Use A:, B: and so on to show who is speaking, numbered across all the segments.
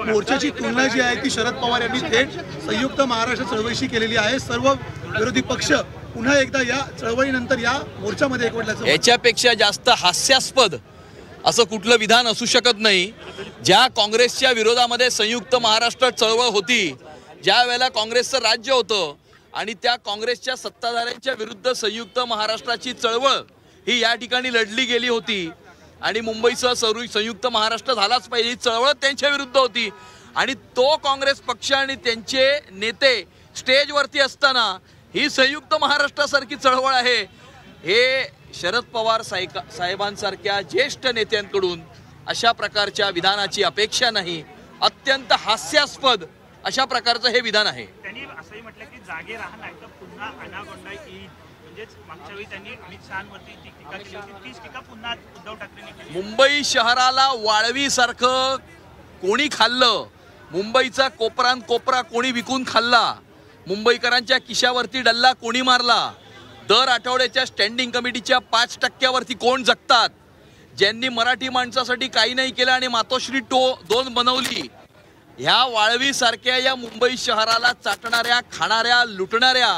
A: मोर्चाची तुलना जी आहे ती शरद पवार यांनी थेट संयुक्त महाराष्ट्र चळवळीशी केलेली आहे। सर्व विरोधी पक्ष पुन्हा एकदा या चळवळीनंतर या मोर्चामध्ये एकवटल्याचं
B: याच्यापेक्षा जास्त हास्यास्पद असं कुठलं विधान असू शकत नाही। ज्या काँग्रेसच्या विरोधामध्ये संयुक्त महाराष्ट्र चळवळ होती, ज्या वेळेला काँग्रेसचं राज्य होतं आणि त्या काँग्रेसच्या सत्ताधाऱ्यांच्या विरुद्ध संयुक्त महाराष्ट्राची चळवळ ही या ठिकाणी लढली गेली होती आणि मुंबईसह संयुक्त महाराष्ट्र झालाच पाहिजे ही चळवळ त्यांच्या विरुद्ध होती आणि तो काँग्रेस पक्ष आणि त्यांचे नेते स्टेजवरती असताना ही संयुक्त महाराष्ट्रासारखी चळवळ आहे हे शरद पवार साहेबांसारख्या ज्येष्ठ नेत्यांकडून अशा प्रकारच्या विधानाची अपेक्षा नाही। अत्यंत हास्यास्पद अशा प्रकारचं हे विधान आहे।
C: त्यांनी असंही म्हटलं की जागे राहा नाही तर पुन्हा अनागोंडा येईल। म्हणजेच मागच्या वेळी त्यांनी अमित शहांवरती टीका केली होती, तीच टीका पुन्हा उद्धव ठाकरेंनी केली।
B: मुंबई शहराला वाळवीसारखं कोणी खाल्लं, मुंबईचा कोपरान कोपरा कोणी विकून खाल्ला, मुंबईकरांच्या खिशावरती डल्ला कोणी मारला, दर आठवड्याच्या स्टँडिंग कमिटीच्या 5% कोण जगतात, ज्यांनी मराठी माणसासाठी काही नाही केलं आणि मातोश्री 2 बनवली, ह्या वाळवी सारख्या या मुंबई शहराला चाटणाऱ्या, खाणाऱ्या, लुटणाऱ्या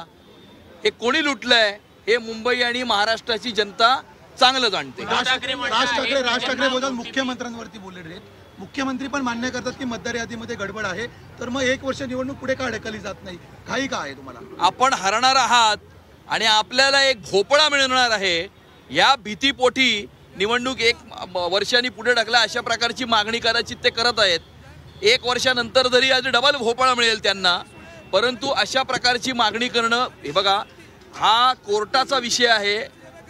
B: हे कोणी लुटलंय हे मुंबई आणि महाराष्ट्राची जनता चांगलं जाणते।
A: राज ठाकरे बोलतात मुख्यमंत्र्यांवरती बोलले रे। मुख्यमंत्री पण मान्य करतात की मतदार यादीमध्ये गडबड आहे, तर मग 1 वर्ष निवडणूक पुढे का ढकलली जात नाही, घाई का आहे तुम्हाला?
B: आपण हरणार आहात आणि आपल्याला एक भोपळा मिळणार आहे या भीतीपोटी निवडणूक 1 वर्षांनी पुढे ढकला अशा प्रकारची मागणी करायची ते करत आहेत। 1 वर्षानंतर जरी आज डबल भोपळा मिळेल त्यांना, परंतु अशा प्रकारची मागणी करणं हे बघा हा कोर्टाचा विषय आहे।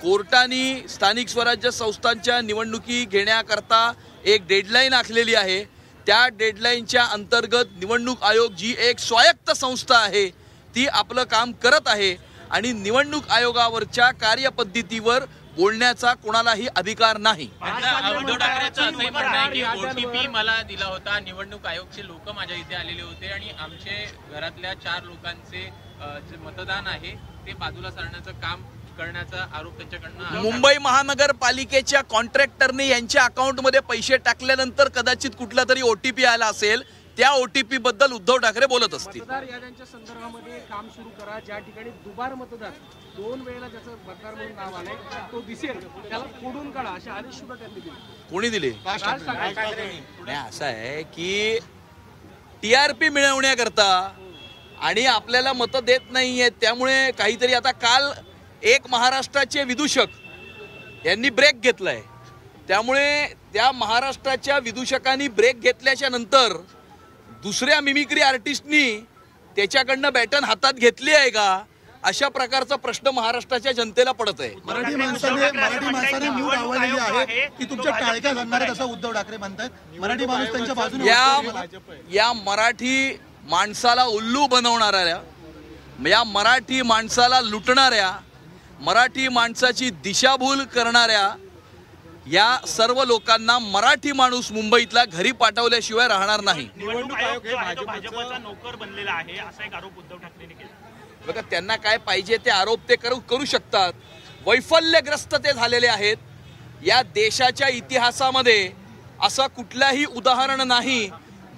B: कोर्टाने स्थानिक स्वराज्य संस्थांच्या निवडणुकी घेण्याकरता एक डेडलाईन आखलेली आहे। त्या डेडलाईनच्या अंतर्गत निवडणूक आयोग जी एक स्वायत्त संस्था आहे ती आपलं काम करत आहे आणि निवडणूक आयोगावरच्या कार्यपद्धतीवर बोलण्याचा कोणालाही अधिकार नाही।
D: उद्धव ठाकरेंचं असंही म्हणणं आहे की OTP मला दिला होता, निवडणूक आयोगचे लोक माझ्या इथे आलेले होते आणि आमचे घरातल्या 4 लोकांचे जे मतदान आहे ते बाजूला सारण्याचं काम करण्याचा आरोप त्यांच्याकडनं।
B: मुंबई महानगरपालिकेच्या कॉन्ट्रॅक्टरने यांच्या अकाउंटमध्ये पैसे टाकल्यानंतर कदाचित कुठला तरी OTP आला असेल, त्या OTP बद्दल उद्धव ठाकरे बोलत असतील।
E: मतदार याद्यांच्या संदर्भामध्ये काम सुरू करा, ज्या ठिकाणी दुबार मतदार 2 वेळेला ज्याचं मतदार म्हणून नाव आलंय तो दिसेल त्याला फोडून काढा असे आदेश सुद्धा त्यांनी दिले।
B: कोणी दिले? नाही, असं आहे की TRP मिळवण्याकरता आणि आपल्याला मतं देत नाहीये, त्यामुळे काहीतरी आता काल एक महाराष्ट्राचे विदूषक यांनी ब्रेक घेतलाय, त्यामुळे त्या महाराष्ट्राच्या विदूषकांनी ब्रेक घेतल्याच्या नंतर दुसऱ्या मिमिक्री आर्टिस्टनी त्याच्याकडनं बॅटन हातात घेतली आहे का अशा प्रकारचा प्रश्न महाराष्ट्राच्या जनतेला पडत आहे।
A: मराठी माणसाने मूड आवडलेली आहे की तुमच्या टाळक्या घालणार आहेत असं उद्धव ठाकरे म्हणतात। मराठी माणूस त्यांच्या बाजूने
B: या मराठी माणसाला उल्लू बनवणाऱ्या, या मराठी माणसाला लुटणाऱ्या, मराठी माणसाची दिशाभूल करणाऱ्या या सर्व लोकांना मराठी माणूस मुंबईतला घरी पाठवल्याशिवाय राहणार नाही।
C: निवडणूक आयोग हे भाजपचा नोकर बनलेला आहे असा एक आरोप उद्धव ठाकरेंनी केला।
B: बघा त्यांना काय पाहिजे ते आरोप ते करू शकतात। वैफल्यग्रस्त ते झालेले आहेत। या देशाच्या इतिहासामध्ये असं कुठलाही उदाहरण नाही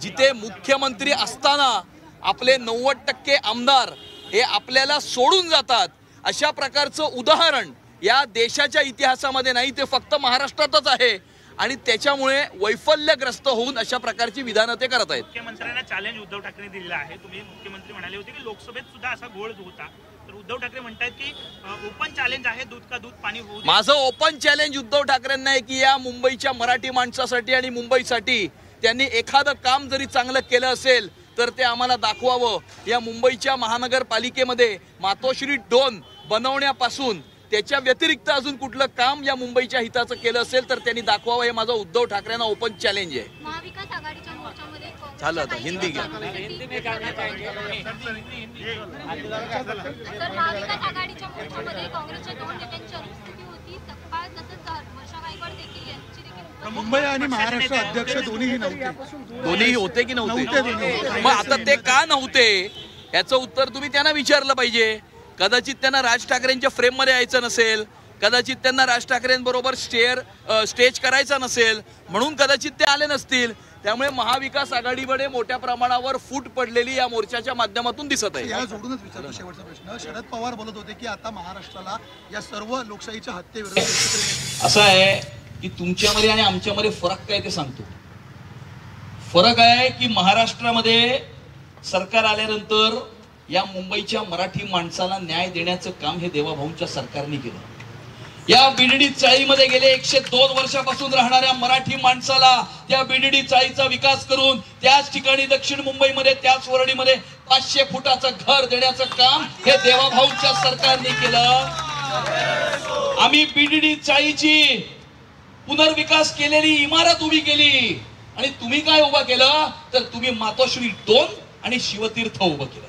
B: जिथे मुख्यमंत्री असताना आपले 90% आमदार हे आपल्याला सोडून जातात। अशा प्रकारचं उदाहरण या देशाच्या इतिहासामध्ये नाही, ते फक्त महाराष्ट्रातच आहे आणि त्याच्यामुळे वैफल्यग्रस्त होऊन अशा प्रकारची विधानं ते करत आहेत।
C: मुख्यमंत्र्यांना चॅलेंज उद्धव ठाकरेंनी दिलेलं आहे। तुम्ही मुख्यमंत्री म्हणाले होते की लोकसभेत सुद्धा असा घोळ होता, तर उद्धव ठाकरे म्हणतात की ओपन चॅलेंज आहे, दूध का दूध पाणी होऊ दे।
B: माझं ओपन चॅलेंज उद्धव ठाकरेंना आहे की या मुंबईच्या मराठी माणसासाठी आणि मुंबईसाठी त्यांनी एखादं काम जरी चांगलं केलं असेल तर ते आम्हाला दाखवावं। या मुंबईच्या महानगरपालिकेमध्ये मातोश्री 2 बनवण्यापासून त्याच्या व्यतिरिक्त अजून कुठलं काम या मुंबईच्या हिताचं केलं असेल तर त्यांनी दाखवावं, हे माझं उद्धव ठाकरेंना ओपन चॅलेंज आहे।
F: महाविकास आघाडीच्या मोर्चामध्ये
B: झालं आता हिंदी घ्या।
F: तर महाविकास आघाडीच्या मोर्चामध्ये काँग्रेसच्या 2 नेत्यांची अनुपस्थिती होती। तत्काळ तसंच वर्षा गायकवाड देखील यांची देखील
A: मुंबई आणि महाराष्ट्र अध्यक्ष दोन्हीही नव्हते।
B: दोन्ही होते की नव्हते? मग आता ते का नव्हते याचं उत्तर तुम्ही त्यांना विचारलं पाहिजे। कदाचित त्यांना राज ठाकरेंच्या फ्रेममध्ये यायचं नसेल, कदाचित त्यांना राज ठाकरेंबरोबर स्टेज करायचा नसेल म्हणून कदाचित ते आले नसतील। त्यामुळे महाविकास आघाडीकडे मोठ्या प्रमाणावर फूट पडलेली या मोर्चाच्या माध्यमातून दिसत आहे.
A: याला जोडूनच विचारतो शेवटचा प्रश्न. शरद पवार बोलत होते की आता महाराष्ट्राला या सर्व लोकशाहीच्या हत्येविरोधात
B: असं आहे की तुमच्यामध्ये आणि आमच्यामध्ये फरक काय ते सांगतो. फरक आहे की महाराष्ट्रामध्ये सरकार आल्यानंतर या मुंबईच्या मराठी माणसाला न्याय देण्याचं काम हे देवाभाऊंच्या सरकारने केलं. या बीडीडी चाळीमध्ये गेले 102 वर्षापासून राहणाऱ्या मराठी माणसाला त्या बीडीडी चाळीचा विकास करून त्याच ठिकाणी दक्षिण मुंबईमध्ये त्याच वरळीमध्ये 500 फुटाचं घर देण्याचं काम हे देवाभाऊंच्या सरकारने केलं. आम्ही बीडीडी चाळीची पुनर्विकास केलेली इमारत उभी केली आणि तुम्ही काय उभं केलं तर तुम्ही मातोश्री 2 आणि शिवतीर्थ उभं केलं.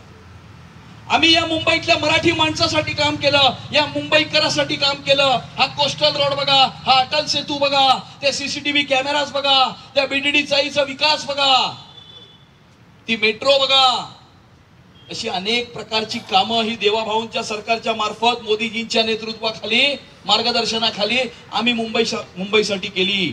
B: आम्ही या मुंबईतल्या मराठी माणसासाठी काम केलं, या मुंबईकरासाठी काम केलं. हा कोस्टल रोड बघा, हा अटल सेतू बघा, ते सीसीटीव्ही कॅमेराज बघा, त्या बीडीडी चाळीचा विकास बघा, ती मेट्रो बघा, अशी अनेक प्रकारची कामं ही देवाभाऊंच्या सरकारच्या मार्फत मोदीजींच्या नेतृत्वाखाली मार्गदर्शनाखाली आम्ही मुंबईसाठी केली.